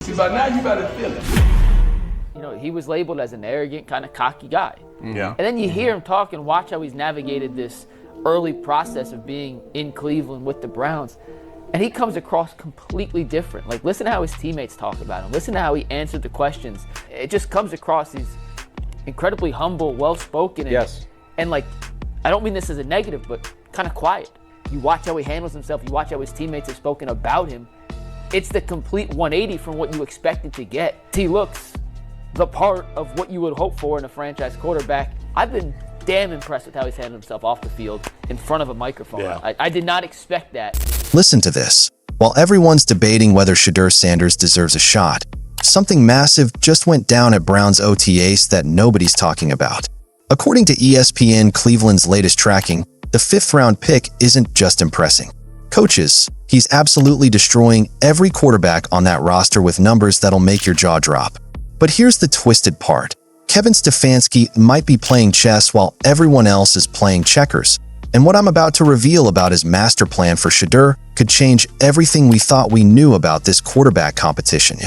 See, by now you better feel it. You know, he was labeled as an arrogant, kind of cocky guy. Yeah. And then you hear him talk and watch how he's navigated this early process of being in Cleveland with the Browns. And he comes across completely different. Like, listen to how his teammates talk about him. Listen to how he answered the questions. It just comes across, he's incredibly humble, well-spoken. Yes. And like, I don't mean this as a negative, but kind of quiet. You watch how he handles himself. You watch how his teammates have spoken about him. It's the complete 180 from what you expected to get. He looks the part of what you would hope for in a franchise quarterback. I've been damn impressed with how he's handled himself off the field in front of a microphone. Yeah. I did not expect that. Listen to this. While everyone's debating whether Shadur Sanders deserves a shot, something massive just went down at Browns OTAs that nobody's talking about. According to ESPN Cleveland's latest tracking, the 5th-round pick isn't just impressing coaches. He's absolutely destroying every quarterback on that roster with numbers that'll make your jaw drop. But here's the twisted part. Kevin Stefanski might be playing chess while everyone else is playing checkers. And what I'm about to reveal about his master plan for Shedeur could change everything we thought we knew about this quarterback competition.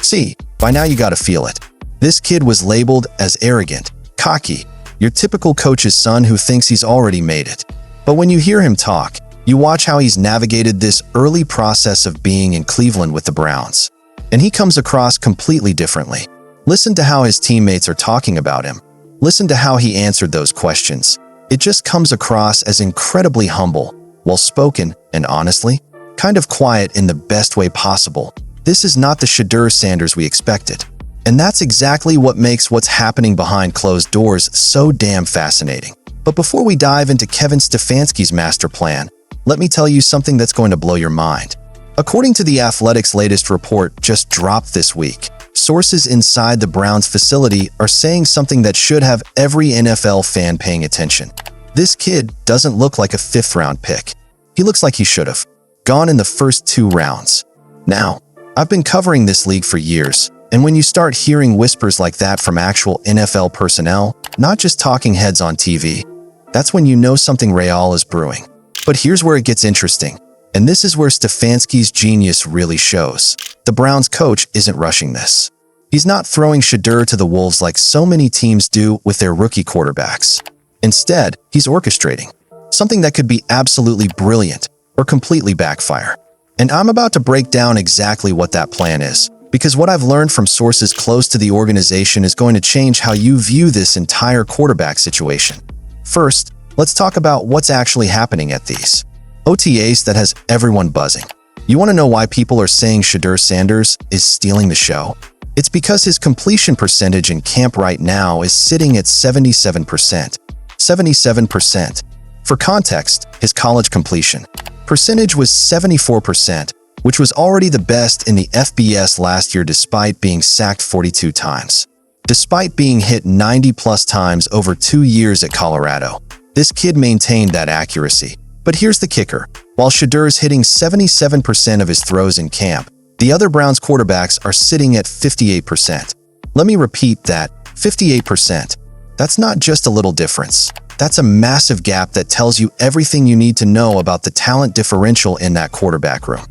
See, by now you gotta feel it. This kid was labeled as arrogant, cocky, your typical coach's son who thinks he's already made it. But when you hear him talk, you watch how he's navigated this early process of being in Cleveland with the Browns. And he comes across completely differently. Listen to how his teammates are talking about him. Listen to how he answered those questions. It just comes across as incredibly humble, well-spoken, and honestly, kind of quiet in the best way possible. This is not the Shadur Sanders we expected. And that's exactly what makes what's happening behind closed doors so damn fascinating. But before we dive into Kevin Stefanski's master plan, let me tell you something that's going to blow your mind. According to The Athletic's latest report just dropped this week, sources inside the Browns facility are saying something that should have every NFL fan paying attention. This kid doesn't look like a 5th-round pick. He looks like he should have gone in the first 2 rounds. Now, I've been covering this league for years, and when you start hearing whispers like that from actual NFL personnel, not just talking heads on TV, that's when you know something real is brewing. But here's where it gets interesting, and this is where Stefanski's genius really shows. The Browns coach isn't rushing this. He's not throwing Shedeur to the wolves like so many teams do with their rookie quarterbacks. Instead, he's orchestrating something that could be absolutely brilliant or completely backfire. And I'm about to break down exactly what that plan is, because what I've learned from sources close to the organization is going to change how you view this entire quarterback situation. First, let's talk about what's actually happening at these OTAs that has everyone buzzing. You want to know why people are saying Shadur Sanders is stealing the show? It's because his completion percentage in camp right now is sitting at 77%. 77%. For context, his college completion percentage was 74%, which was already the best in the FBS last year despite being sacked 42 times. Despite being hit 90-plus times over 2 years at Colorado, this kid maintained that accuracy. But here's the kicker. While Shedeur's hitting 77% of his throws in camp, the other Browns quarterbacks are sitting at 58%. Let me repeat that, 58%. That's not just a little difference. That's a massive gap that tells you everything you need to know about the talent differential in that quarterback room.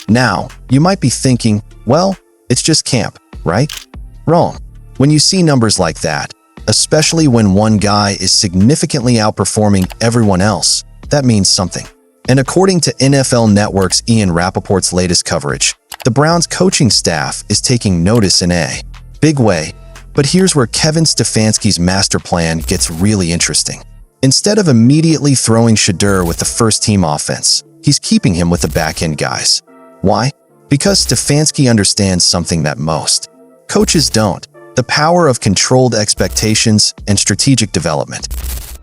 Now, you might be thinking, well, it's just camp, right? Wrong. When you see numbers like that, especially when one guy is significantly outperforming everyone else, that means something. And according to NFL Network's Ian Rappaport's latest coverage, the Browns coaching staff is taking notice in a big way. But here's where Kevin Stefanski's master plan gets really interesting. Instead of immediately throwing Shedeur with the first-team offense, he's keeping him with the back-end guys. Why? Because Stefanski understands something that most coaches don't: the power of controlled expectations and strategic development.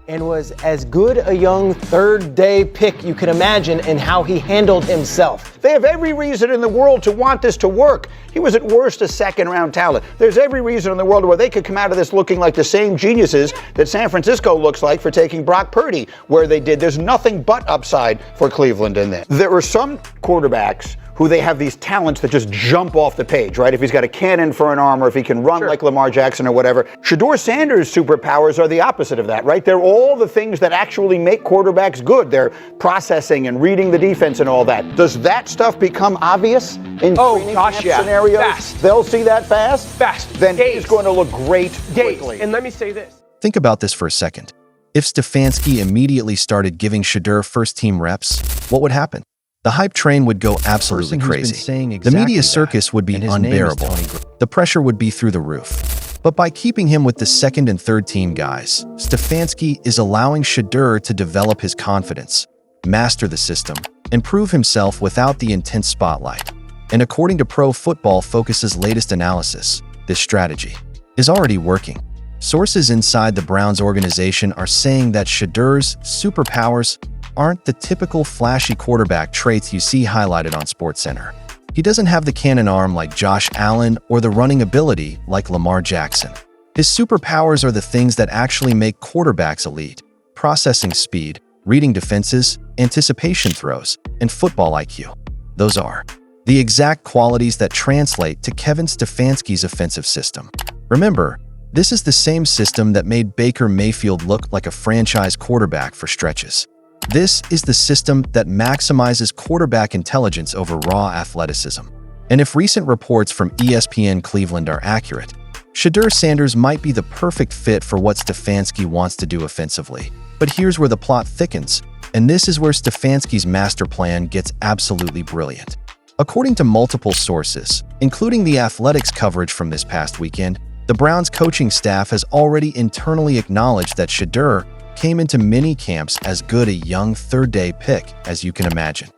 And was as good a young third-day pick you can imagine in how he handled himself. They have every reason in the world to want this to work. He was at worst a second-round talent. There's every reason in the world where they could come out of this looking like the same geniuses that San Francisco looks like for taking Brock Purdy where they did. There's nothing but upside for Cleveland in this. There are some quarterbacks who they have these talents that just jump off the page, right? If he's got a cannon for an arm or if he can run like Lamar Jackson or whatever. Shadur Sanders' superpowers are the opposite of that, right? They're all the things that actually make quarterbacks good. They're processing and reading the defense and all that. Does that stuff become obvious in training camp scenarios? Fast. They'll see that fast? Fast. Then he's going to look great quickly. And let me say this. Think about this for a second. If Stefanski immediately started giving Shedeur first-team reps, what would happen? The hype train would go absolutely crazy. The media circus would be unbearable. The pressure would be through the roof. But by keeping him with the second and third team guys, Stefanski is allowing Shedeur to develop his confidence, master the system, and prove himself without the intense spotlight. And according to Pro Football Focus's latest analysis, this strategy is already working. Sources inside the Browns organization are saying that Shedeur's superpowers aren't the typical flashy quarterback traits you see highlighted on SportsCenter. He doesn't have the cannon arm like Josh Allen or the running ability like Lamar Jackson. His superpowers are the things that actually make quarterbacks elite: processing speed, reading defenses, anticipation throws, and football IQ. Those are the exact qualities that translate to Kevin Stefanski's offensive system. Remember, this is the same system that made Baker Mayfield look like a franchise quarterback for stretches. This is the system that maximizes quarterback intelligence over raw athleticism. And if recent reports from ESPN Cleveland are accurate, Shadur Sanders might be the perfect fit for what Stefanski wants to do offensively. But here's where the plot thickens, and this is where Stefanski's master plan gets absolutely brilliant. According to multiple sources, including the Athletics coverage from this past weekend, the Browns coaching staff has already internally acknowledged that Shedeur came into mini camps as good a young third-day pick as you can imagine.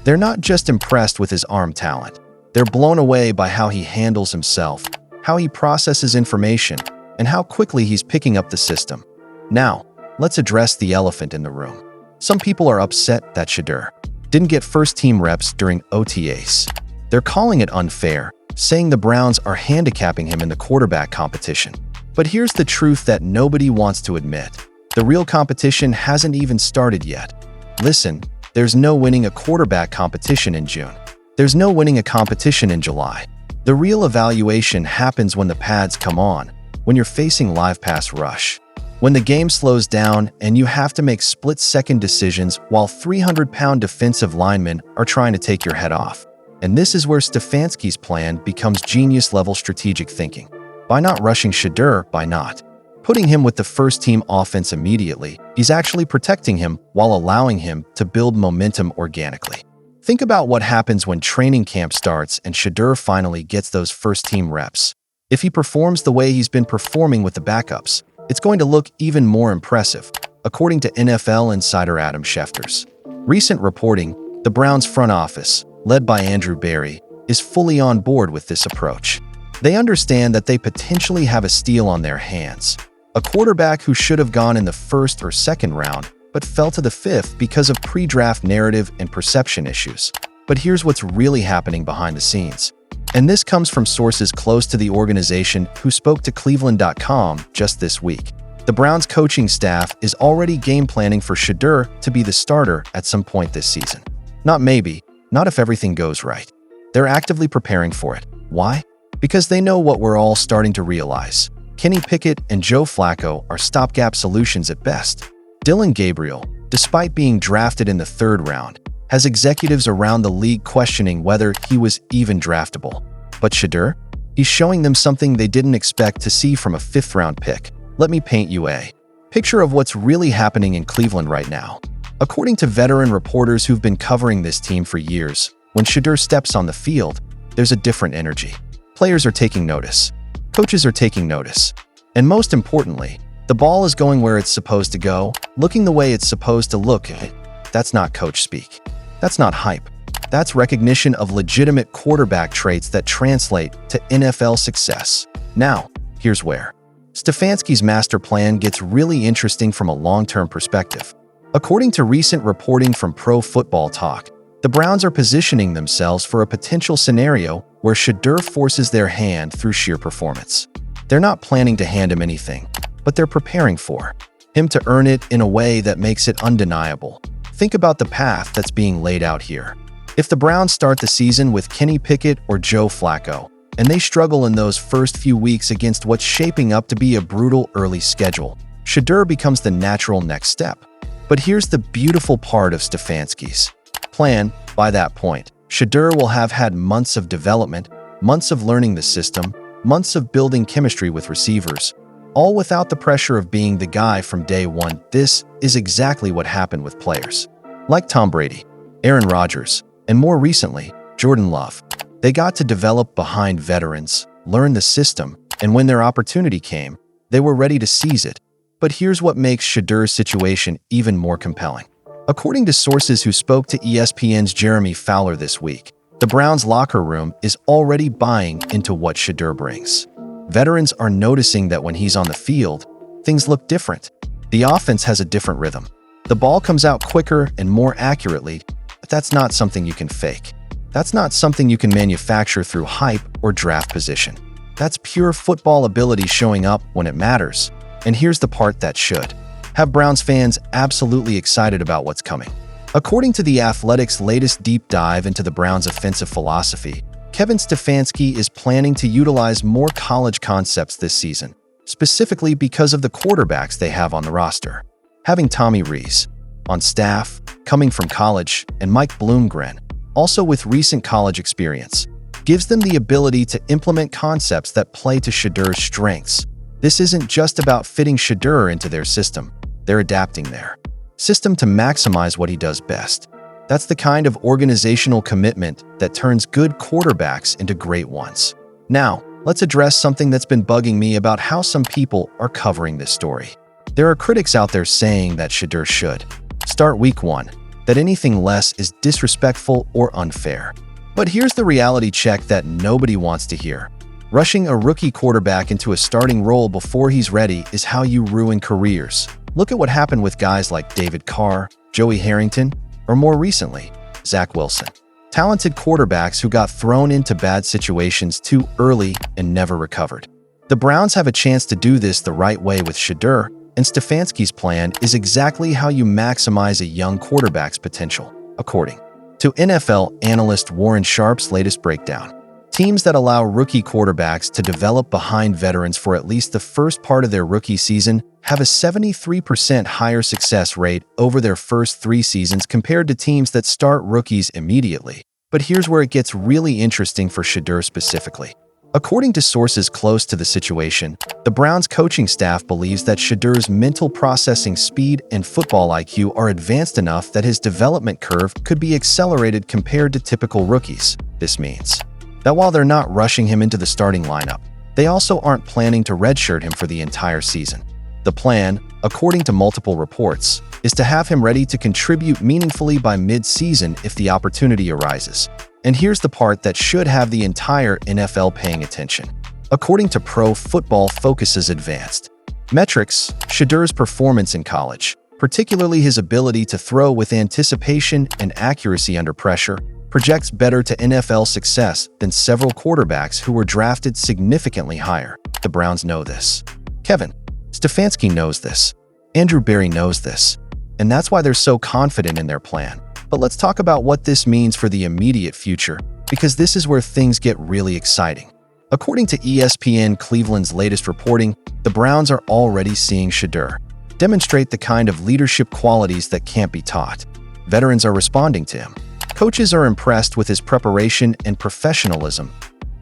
They're not just impressed with his arm talent. They're blown away by how he handles himself, how he processes information, and how quickly he's picking up the system. Now, let's address the elephant in the room. Some people are upset that Shedeur didn't get first-team reps during OTAs. They're calling it unfair, saying the Browns are handicapping him in the quarterback competition. But here's the truth that nobody wants to admit. The real competition hasn't even started yet. Listen, there's no winning a quarterback competition in June. There's no winning a competition in July. The real evaluation happens when the pads come on, when you're facing live pass rush, when the game slows down and you have to make split-second decisions while 300-pound defensive linemen are trying to take your head off. And this is where Stefanski's plan becomes genius-level strategic thinking. By not rushing Shedeur, by not putting him with the first-team offense immediately, he's actually protecting him while allowing him to build momentum organically. Think about what happens when training camp starts and Shedeur finally gets those first-team reps. If he performs the way he's been performing with the backups, it's going to look even more impressive, according to NFL insider Adam Schefter's recent reporting. The Browns front office, led by Andrew Berry, is fully on board with this approach. They understand that they potentially have a steal on their hands, a quarterback who should have gone in the first or second round, but fell to the fifth because of pre-draft narrative and perception issues. But here's what's really happening behind the scenes. And this comes from sources close to the organization who spoke to Cleveland.com just this week. The Browns coaching staff is already game planning for Shedeur to be the starter at some point this season. Not maybe, not if everything goes right. They're actively preparing for it. Why? Because they know what we're all starting to realize. Kenny Pickett and Joe Flacco are stopgap solutions at best. Dylan Gabriel, despite being drafted in the third round, has executives around the league questioning whether he was even draftable. But Shedeur? He's showing them something they didn't expect to see from a fifth-round pick. Let me paint you a picture of what's really happening in Cleveland right now. According to veteran reporters who've been covering this team for years, when Shedeur steps on the field, there's a different energy. Players are taking notice. Coaches are taking notice. And most importantly, the ball is going where it's supposed to go, looking the way it's supposed to look. That's not coach speak. That's not hype. That's recognition of legitimate quarterback traits that translate to NFL success. Now, here's where Stefanski's master plan gets really interesting from a long-term perspective. According to recent reporting from Pro Football Talk, the Browns are positioning themselves for a potential scenario where Shedeur forces their hand through sheer performance. They're not planning to hand him anything, but they're preparing for him to earn it in a way that makes it undeniable. Think about the path that's being laid out here. If the Browns start the season with Kenny Pickett or Joe Flacco, and they struggle in those first few weeks against what's shaping up to be a brutal early schedule, Shedeur becomes the natural next step. But here's the beautiful part of Stefanski's plan. By that point, Shedeur will have had months of development, months of learning the system, months of building chemistry with receivers, all without the pressure of being the guy from day one. This is exactly what happened with players like Tom Brady, Aaron Rodgers, and more recently, Jordan Love. They got to develop behind veterans, learn the system, and when their opportunity came, they were ready to seize it. But here's what makes Shedeur's situation even more compelling. According to sources who spoke to ESPN's Jeremy Fowler this week, the Browns' locker room is already buying into what Shedeur brings. Veterans are noticing that when he's on the field, things look different. The offense has a different rhythm. The ball comes out quicker and more accurately, but that's not something you can fake. That's not something you can manufacture through hype or draft position. That's pure football ability showing up when it matters. And here's the part that should have Browns fans absolutely excited about what's coming. According to The Athletic's latest deep dive into the Browns' offensive philosophy, Kevin Stefanski is planning to utilize more college concepts this season, specifically because of the quarterbacks they have on the roster. Having Tommy Rees on staff, coming from college, and Mike Bloomgren, also with recent college experience, gives them the ability to implement concepts that play to Shedeur's strengths. This isn't just about fitting Shedeur into their system. They're adapting their system to maximize what he does best. That's the kind of organizational commitment that turns good quarterbacks into great ones. Now, let's address something that's been bugging me about how some people are covering this story. There are critics out there saying that Shedeur should start week 1, that anything less is disrespectful or unfair. But here's the reality check that nobody wants to hear. Rushing a rookie quarterback into a starting role before he's ready is how you ruin careers. Look at what happened with guys like David Carr, Joey Harrington, or more recently, Zach Wilson. Talented quarterbacks who got thrown into bad situations too early and never recovered. The Browns have a chance to do this the right way with Shedeur, and Stefanski's plan is exactly how you maximize a young quarterback's potential, according to NFL analyst Warren Sharp's latest breakdown. Teams that allow rookie quarterbacks to develop behind veterans for at least the first part of their rookie season have a 73% higher success rate over their first 3 seasons compared to teams that start rookies immediately. But here's where it gets really interesting for Shedeur specifically. According to sources close to the situation, the Browns coaching staff believes that Shedeur's mental processing speed and football IQ are advanced enough that his development curve could be accelerated compared to typical rookies. This means that while they're not rushing him into the starting lineup, they also aren't planning to redshirt him for the entire season. The plan, according to multiple reports, is to have him ready to contribute meaningfully by mid-season if the opportunity arises. And here's the part that should have the entire NFL paying attention. According to Pro Football Focus's advanced metrics, Shedeur's performance in college, particularly his ability to throw with anticipation and accuracy under pressure, projects better to NFL success than several quarterbacks who were drafted significantly higher. The Browns know this. Kevin Stefanski knows this. Andrew Berry knows this. And that's why they're so confident in their plan. But let's talk about what this means for the immediate future, because this is where things get really exciting. According to ESPN Cleveland's latest reporting, the Browns are already seeing Shedeur demonstrate the kind of leadership qualities that can't be taught. Veterans are responding to him. Coaches are impressed with his preparation and professionalism.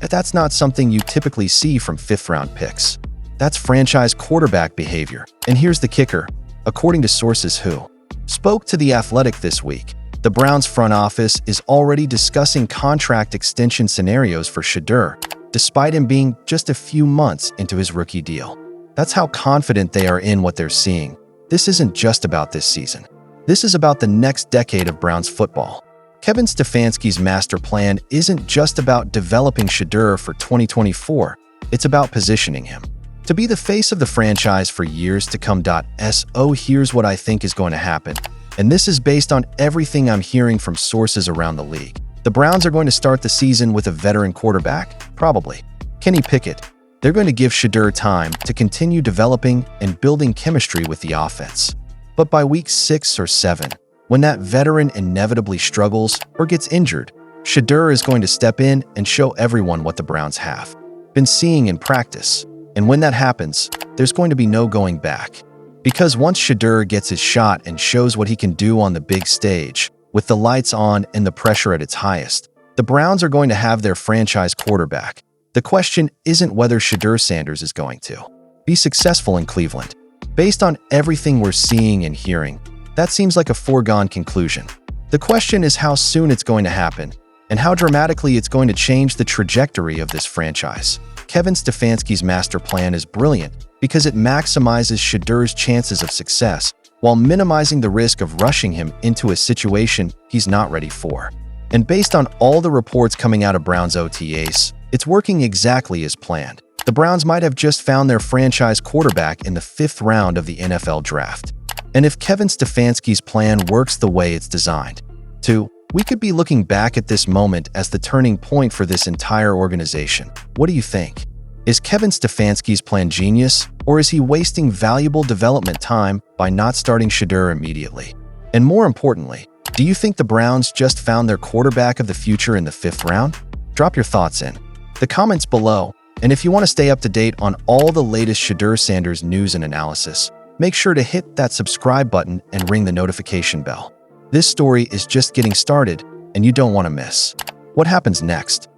That's not something you typically see from 5th-round picks. That's franchise quarterback behavior. And here's the kicker. According to sources who spoke to The Athletic this week, the Browns front office is already discussing contract extension scenarios for Shedeur, despite him being just a few months into his rookie deal. That's how confident they are in what they're seeing. This isn't just about this season. This is about the next decade of Browns football. Kevin Stefanski's master plan isn't just about developing Shedeur for 2024. It's about positioning him to be the face of the franchise for years to come. So here's what I think is going to happen. And this is based on everything I'm hearing from sources around the league. The Browns are going to start the season with a veteran quarterback, probably Kenny Pickett. They're going to give Shedeur time to continue developing and building chemistry with the offense. But by week 6 or 7, When that veteran inevitably struggles or gets injured, Shedeur is going to step in and show everyone what the Browns have been seeing in practice. And when that happens, there's going to be no going back. Because once Shedeur gets his shot and shows what he can do on the big stage, with the lights on and the pressure at its highest, the Browns are going to have their franchise quarterback. The question isn't whether Shadur Sanders is going to be successful in Cleveland. Based on everything we're seeing and hearing, that seems like a foregone conclusion. The question is how soon it's going to happen and how dramatically it's going to change the trajectory of this franchise. Kevin Stefanski's master plan is brilliant because it maximizes Shedeur's chances of success while minimizing the risk of rushing him into a situation he's not ready for. And based on all the reports coming out of Browns OTAs, it's working exactly as planned. The Browns might have just found their franchise quarterback in the 5th round of the NFL draft. And if Kevin Stefanski's plan works the way it's designed to, we could be looking back at this moment as the turning point for this entire organization. What do you think? Is Kevin Stefanski's plan genius, or is he wasting valuable development time by not starting Shedeur immediately? And more importantly, do you think the Browns just found their quarterback of the future in the 5th round? Drop your thoughts in the comments below, and if you want to stay up to date on all the latest Shadur Sanders news and analysis, make sure to hit that subscribe button and ring the notification bell. This story is just getting started, and you don't want to miss what happens next.